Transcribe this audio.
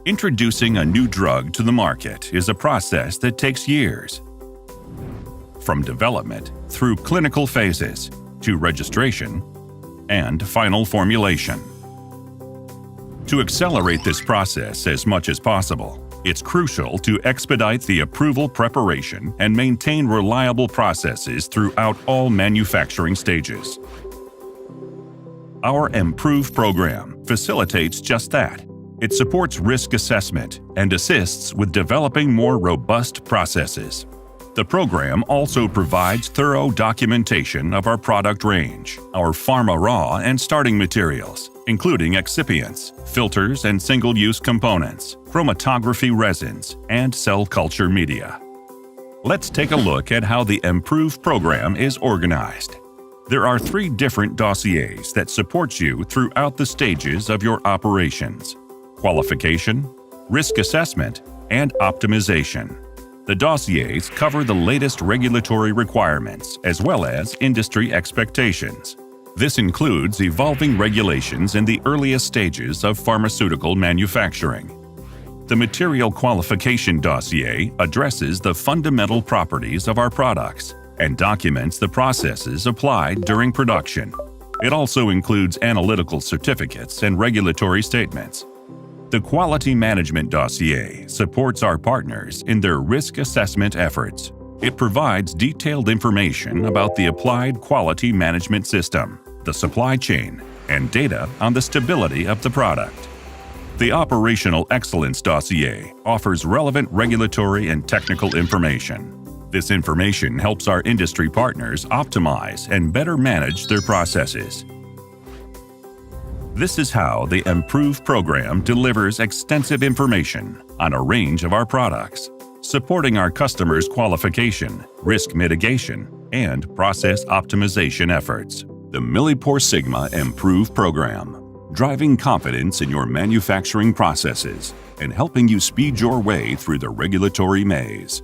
Introducing a new drug to the market is a process that takes years. From development through clinical phases to registration and final formulation. To accelerate this process as much as possible, it's crucial to expedite the approval preparation and maintain reliable processes throughout all manufacturing stages. Our Emprove program facilitates just that. It supports risk assessment and assists with developing more robust processes. The program also provides thorough documentation of our product range, our pharma raw and starting materials, including excipients, filters and single-use components, chromatography resins, and cell culture media. Let's take a look at how the Emprove program is organized. There are 3 different dossiers that support you throughout the stages of your operations: qualification, risk assessment, and optimization. The dossiers cover the latest regulatory requirements as well as industry expectations. This includes evolving regulations in the earliest stages of pharmaceutical manufacturing. The Material Qualification dossier addresses the fundamental properties of our products and documents the processes applied during production. It also includes analytical certificates and regulatory statements. The Quality Management dossier supports our partners in their risk assessment efforts. It provides detailed information about the applied quality management system, the supply chain, and data on the stability of the product. The Operational Excellence dossier offers relevant regulatory and technical information. This information helps our industry partners optimize and better manage their processes. This is how the Emprove program delivers extensive information on a range of our products, supporting our customers' qualification, risk mitigation, and process optimization efforts. The MilliporeSigma Emprove program, driving confidence in your manufacturing processes and helping you speed your way through the regulatory maze.